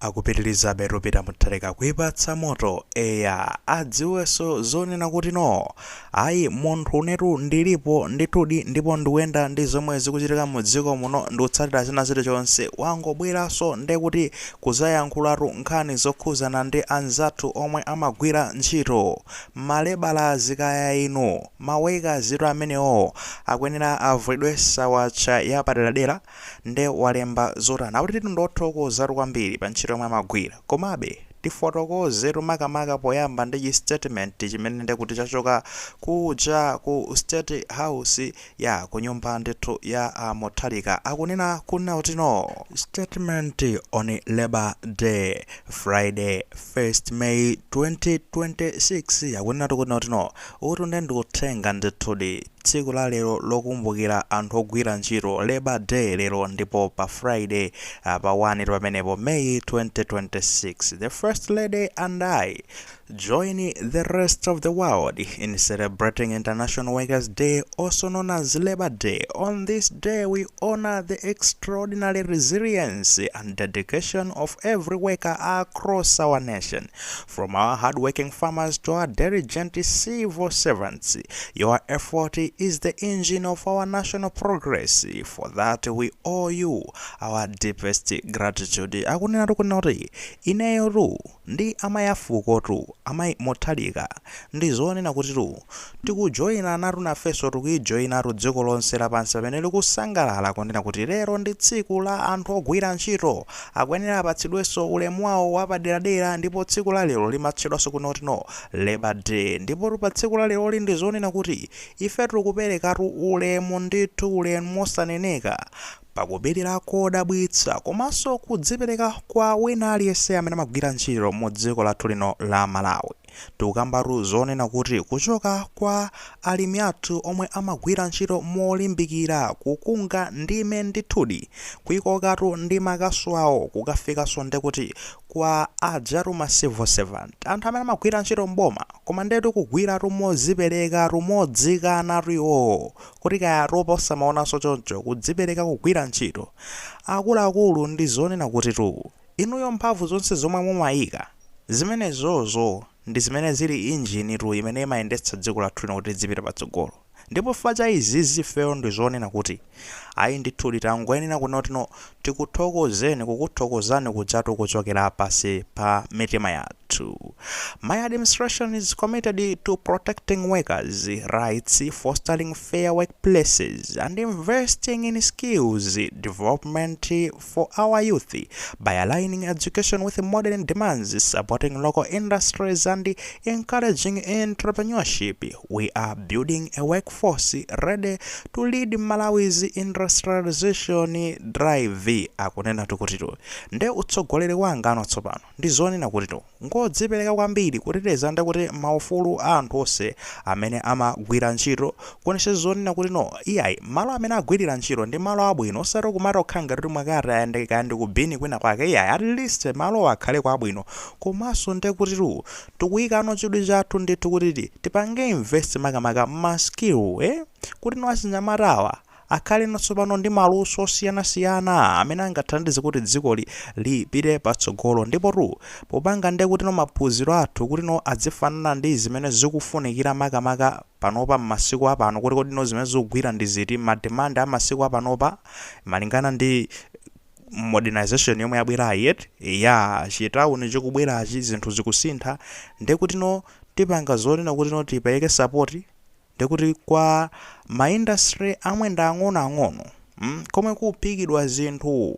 akupitiriza beropita mutharika kuipatsa moto eya adziwenso zonena kuti no ayi munthu unetu ndilipo ndithudi ndipo ndikuyenda ndi zomwe zikuchitika mu dziko muno ndikutsatira zina zilichonse wangobweranso ndekuti kuzayankhulatu nkhani zokhuzana ndi anzathu omwe amagwira ntchito malebala zikaya ino maweka zito amenewo akuyenera avulidwe sawacha yapaderadera nde walemba zotani akuti ndothokozatu kwambiri pa ntchito yomwe amagwira komabe tifotokozetu makamaka poyamba ndi statement chimene ndekuti chachoka kuja ku State House ya kunyumba ndithu ya Mutharika akunena kuna kuti no statement on Labor Day Friday 1st May 2026 akunena tukuna kuti no utu ndikuthenga ndithudi tsiku la lero lokumbukira anthu ogwira ntchito Labor Day lero ndipo pa Friday pa 1 pamenepo May 2026 the First Lady and I join the rest of the world in celebrating International Workers' Day, also known as Labor Day. On this day, we honor the extraordinary resilience and dedication of every worker across our nation. From our hardworking farmers to our diligent civil servants, your effort is the engine of our national progress. For that, we owe you our deepest gratitude. Akunena tukunoti ineyo tu ndi amayafuko tu amai Mutharika ndi zonena kuti tu tikujoyina natu nafenso tikuijoyinatu dziko lonse lapansi pamene likusangalala kunena kuti lero ndi tsiku la anthu ogwira ntchito akuyenera apatsidwenso ulemu wawo wapaderadera ndipo tsiku la lero limatchedwanso kuti no Labor Day ndipo pa tsiku la lero ndi zonena kuti ife tikuperekatu ulemu ndithu ulemu mosaneneka pakupirira kodabwitsa komanso kudzipereka kwa wina aliyense amene amagwira ntchito mu dziko lathu lino la Malawi tikukambatu zonena kuti kuchoka kwa alimi athu omwe amagwira ntchito molimbikira kukunga ndime ndithudi kuyikokatu ndi makasu awo kukafikanso ndekuti kwa ajatu ma civil servant anthu amene amagwira ntchito mboma koma ndetu kugwiratu modzipereka modzikanatu iwo kuti kaya ropa osamaonanso choncho kudzipereka kugwira ntchito akuluakulu ndi zonena kuti tu inuyo mphamvu zonse zomwe mumayika zimenezozo ndi zimene zili injini tu imene imayendetsa dziko lathu lino kuti zipite patsogolo ndipo facha izi zifeyo ndi zonena kuti ayi ndithu litangoyenera kunena kuti no tikuthokozeni kukuthokozani kujatu kuchokera pasi pa mitima yathu. My administration is committed to protecting workers' rights, fostering fair workplaces, and investing in skills development for our youth by aligning education with modern demands, supporting local industries, and encouraging entrepreneurship. We are building a workforce ready to lead Malawi's industrialization drive. Akunena tukutitu nde utsogoleri wanga ano tsopano ndi zonena kutitu ngodzipereka kwambiri kuteteza ndekuti maufulu a anthu onse amene amagwira ntchito kuonesa zonena kuti no iyayi malo amene agwirira ntchito ndi malo abwino osati kumata okhanga kuti mwakati ayandika ndi kubini kwina kwake iyayi at least malo akhale kwa abwino komanso ndekutitu tikuyikano chidwi chathu ndithu kuti tipange invest makamaka ma skill kuti no achinyamatawa akhale natsopano ndi maluso osiyanasiyana amene angathandize kuti dziko lipite patsogolo ndipo tu popanga ndekuti no maphunziro athu kuti no adzifanana ndi zimene zikufunikira makamaka panopa m'masiku apano kuti no zimene zikugwira ndi ziti mademand a masiku apanopa malingana ndi modernization yomwe yabwera yet ya chitauni chikubwerachi zinthu zikusintha ndekuti no tipanga zonena kuti no tipereke support ndekuti kwa maindustry amwe nda ang'onoang'ono komwe kuphikidwa zinthu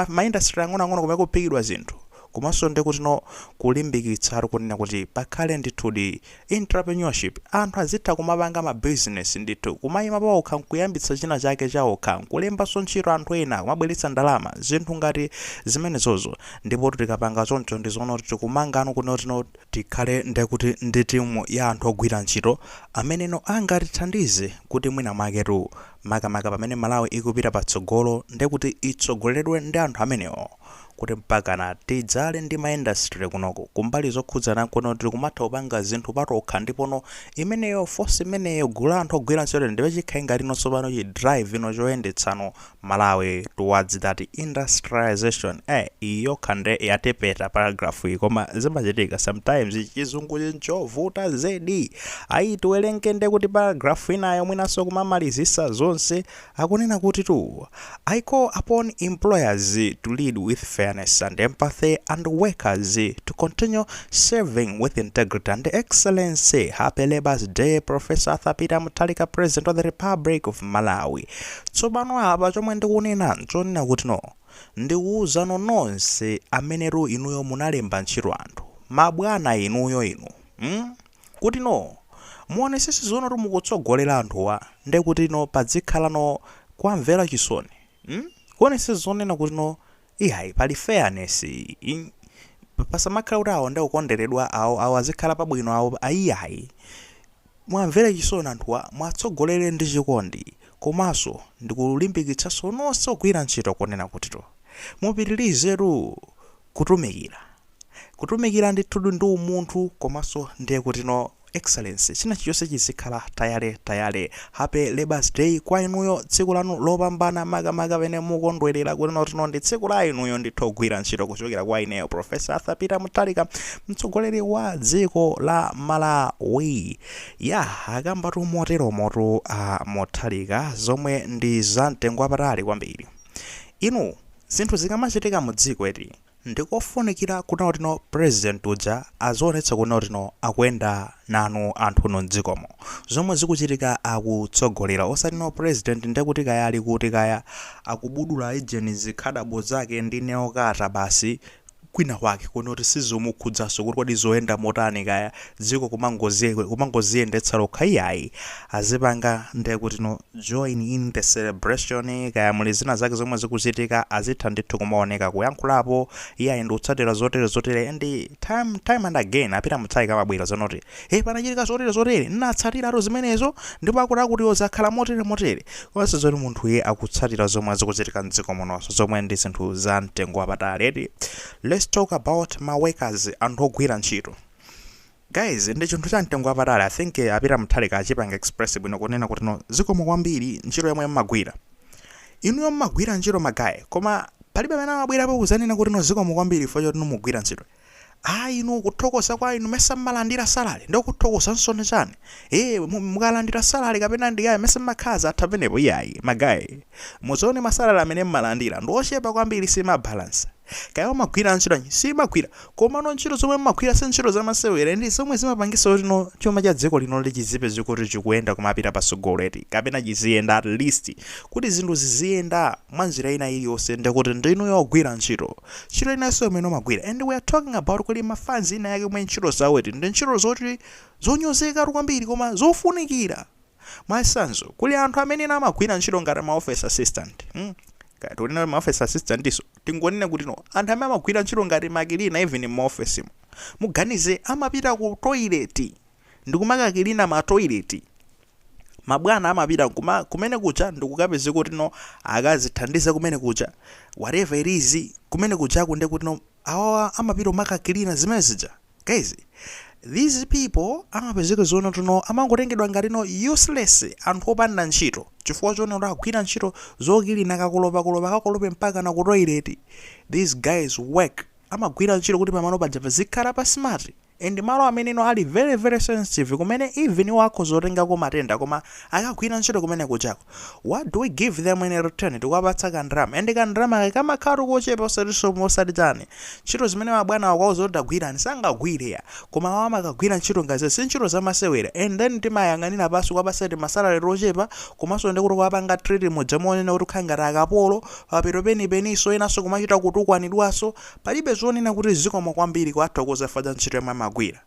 maindustry ang'onoang'ono komwe kuphikidwa zinthu komanso ndekuti no kulimbikitsa kunena kuti pakhale ndithudi entrepreneurship anthu azitha kumapanga ma business ndithu kumayima paokha nkuyambitsa china chake chaokha nkulembanso ntchito anthu ena kumabweretsa ndalama zinthu ngati zimenezozo ndipo tikapanga choncho ndi zoona kuti tikumangano kunoti no tikhale ndekuti ndi timu ya anthu ogwira ntchito amene no angatithandize kuti mwina mwaketu makamaka pamene Malawi ikupita patsogolo ndekuti itsogoleredwe ndi anthu amenewo kuti mpakana tidzale ndi maindustry kunoko kumbali zokhudzana kuno tili kumatha kupanga zinthu patokha ndipono imeneyo force imeneyo gulu anthu ogwira ntchito ndiwe chikhainga lino tsopano chi drive ino choyendetsano Malawi towards that industrialization iyo khande yatepeta paragraph iyi koma zimachitika sometimes chizungu chovuta zedi ayi tiwerenge kuti paragraph inayo mwinaso kumamalizisa zonse akunena kuti tu I call upon employers to lead with fairness and empathy and workers to continue serving with integrity and excellence. Happy Labour's Day, Professor Peter Mutharika, President of the Republic of Malawi. Tsopano apa chomwe ndikunena nchonena kuti no ndikuwuzano nonse ameneru inuyo munalemba ntchito anthu mabwana inuyo inu kuti no muone sisi zono mukutsogolera anthuwa nde kuti no padzikhala no kwamvera chisoni kuone sisi zonena kuti no ihayi pali fairness pasamakhala kuti awo ndekukondweredwa awo azikhala pabwino awo ayiyayi mwamvera chisoni anthuwa mwatsogolere ndi chikondi komanso ndikulimbikitsanso nonse ogwira ntchito kunena kuti to mupitirizeru kutumikira ndithu ndi umunthu komanso ndiye kuti no excellence china chiyonse chizikhala tayale. Happy Labour's Day kwa inuyo, tsiku lanu lopambana makamaka pene mukondwerera kuti no ndi tsiku la inuyo ndithu ogwira ntchito kuchokera kwa ineyo Professor Peter Mutharika, mtsogoleri wa dziko la Malawi. Akambatu motero moto Mutharika zomwe ndi za mtengo wapatali kwambiri. Inu zinthu zikamachitika mu dziko eti ndikofunikira kuna kuti no president uja azionetsa kuna kuti no akuyenda nanu anthu no dzikomo zomwe zikuchitika akutsogolera osati no president ndekuti kaya ali kuti kaya akubudula ejeni zikhadabo zake ndi neokata basi kwina kwake kuno kuti sizomukhudzaso kuti kodi zoyenda motani kaya dziko kumangoziyendetsa lokha iyayi azipanga ndekuti no join in the celebration kaya muli zina zake zomwe zikuchitika azitha ndithu kumaoneka kuyankhulapo iyayi ndi kutsatira zotere and time and again apita Mutharika amabwera zonoti panachitika zotere nnatsatirato zimenezo ndipo akuti ozakhala motere konse zoti munthu iye akutsatira zomwe zikuchitika mdziko mononso zomwe ndi zinthu za mtengo wapatali. Let's talk about my workers and ogwira ntchito. Guys, ndi chinthu cha mtengo wapatali. I think apita Mutharika achipanga express bwino kunena kuti no zikomo kwambiri ntchito yomwe mmagwira. Inuyo mmagwira ntchito magayi koma palibe amene amabwerapo kuzanena kuti no zikomo kwambiri fo choti mugwira ntchito. Inu kuthokoza kwa inu mesa mmalandira salary ndo kuthokoza nsone chani mukalandira salary kapena ndiyayi mesa mmakhaza atha penepo iyayi magayi muzoone masalary amene mmalandira ndo ochepa kwambiri sima balance kaya magwira ntchito si magwira koma no ntchito zomwe mmagwira si ntchito zamasewera ndi zomwe zimapangisa kuti no chuma cha dziko lino lichizipe zikuti chikuyenda kumapita pasogoleti kapena chiziyenda at least kuti zinthu ziziyenda mwanjira ina iliyonse ndekuti ndinu yogwira ntchito inanso imene magwira and we are talking about kuti mafanzi ina yake mwe ntchito zaweti ndi ntchito zoti zonyozeka kwambiri koma zofunikira mwasanzo kuli anthu amene amagwira ntchito ngati ma office assistant Tulina ma office assistant iso tingonena kuti no anthu amene amagwira ntchito ngati makilina even mu office muganize amapita ku toilet ndikumakakilina ma toilet mabwana amapita kumene kucha ndikukapeze kuti no akazithandiza kumene kucha whatever it is kumene kucha kunde kuti no awa amapita makakilina zimene zija. Guys, these people amapezeka zona tuno amangotengedwa ngati no useless anthu opanda ntchito chifukwa chona kuti agwira ntchito zokilina kakolopa mpaka na ku toilet. These guys work amagwira ntchito kuti pamano paja pazikhala pa smart and malo amene no ali very very sensitive kumene even wako zotengako matenda koma akagwira ntchito kumene kuchako. What do we give them in return? Tikupatsa kandrama and kandrama kamakhala kochepa osati chani ntchito zimene mabwana akwawo zodagwira nisangagwire ya koma awa makagwira ntchito ngazi si ntchito zamasewera and then timayang'anira paso kwapasati masalary ochepa komanso ndi kuti kwapanga trade mojamonena kuti khangati akapolo papero penipeniso enanso kumachita kutukwanidwaso palibe zonena kuti zikomo kwambiri kwathokoza fadza ntchito yamwe Amagwila.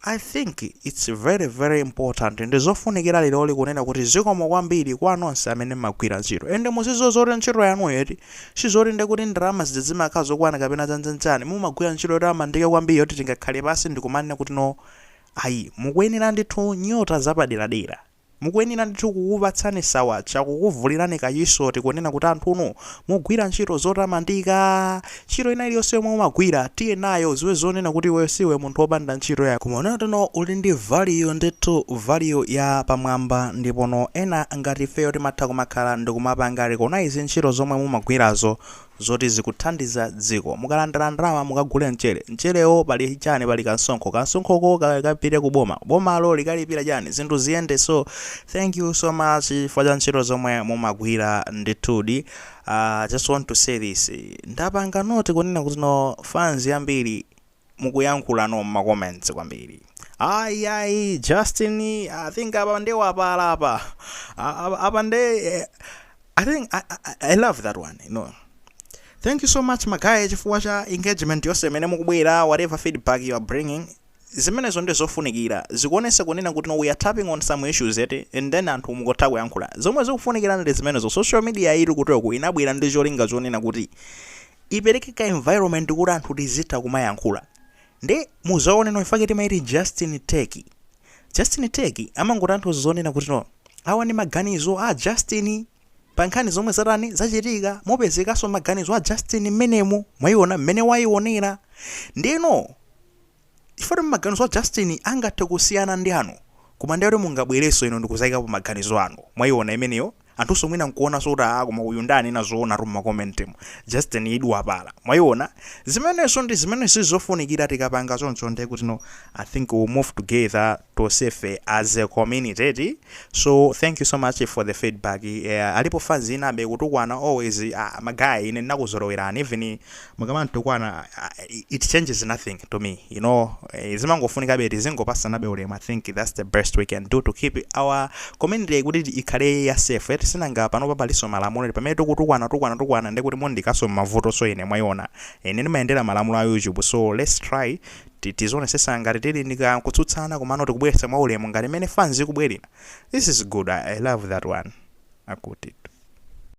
I think it's very very important and zofunikira lero kunena kuti zikomo kwambiri kwa nonse amene magwira ntchito ende muzizo zoti ntchito yanu yeti sizoti ndekuti ndalama zimakhala zokwana kapena zanzanzani mumagwira ntchito yoti amandike kwambiri yoti tingakhale pasi ndikumanena kuti no ayi mukuyenera ndithu nyota zapaderadera mukuyenera ndithu kukupatsani sawa chakukuvulirani kachisoti kunena kuti anthuno mugwira ntchito zotamandika, ntchito ina iliyonse yomwe mumagwira tiye nayo ziwe zonena kuti iwe siwe munthu wopanda ntchito yako. Kumaonera tino uli ndi value ndithu value ya pamwamba, ndipono ena ngati ifeyo timatha kumakhala ndikumapanga recognize ntchito zomwe mumagwirazo zoti zikuthandiza dziko. Mukalandira ndalama mukagule mcherewo pali chani, pali kansonkhoko kapite kuboma, bomalo likalipira chani, zinthu ziyende. So thank you so much for the ntchito zomwe mumagwira ndithudi. Just want to say this, ndapanga noti kunena kuti no fans ambiri mukuyankhula no ma comments kwambiri. Ayi Justin, I think apa ndewa apala apa nde I think I love that one, you know. Thank you so much magaye chifukwa cha engagement yonse imene mukubwera, whatever feedback you are bringing. Zimenezo ndi zofunikira, zikuonesa kunena kuti no we are tapping on some issues and then anthu mukotha kuyankhula zomwe zikufunikira ndi zimenezo. Social media ili kutoku inabwera ndi cholinga zonena kuti ipereke ka environment kuti anthu tizitha kumayankhula. Ndi muzaone no ifake timaiti Justin Tech amangoti anthu zonena kuti no awa ni maganizo a Justin pankhani zomwe zatani zachitika, mopezekaso maganizo a Justin mmenemu mwayiona mmene wayionera. Ndino ifoti maganizo a Justin angathe kusiyana ndi anu, koma ndiye kuti mungabwereso ino ndikuzayikapo maganizo anu mwayiona imeneyo. Anthu mwina nkuona sota koma uyu ndani nazoona tu mmakomenti Justin idwa pala mwayiona. Zimenezo ndi zimene sizofunikira tikapanga choncho ndi kuti no I think we'll move together to save as a community. So thank you so much for the feedback. Alipo fans inabe kutukwana always magayi ine nakuzolowerani even mukamantukwana it changes nothing to me, you know. Zimangofunika be zingopasana be ulemu. I think that's the best we can do to keep our community kuti ikhale ya safe. Sinanga pano papaliso malamulo pamene tukwana ndekuti mondikaso mavuto so ine mwayiona ine ndimayendera malamulo a YouTube. So let's try tizone sesa ngati tili ndika kutsutsana kumano tikubweretsa mwaulemu ngati mene fans ikubwerera. This is good. I love that one. Akuti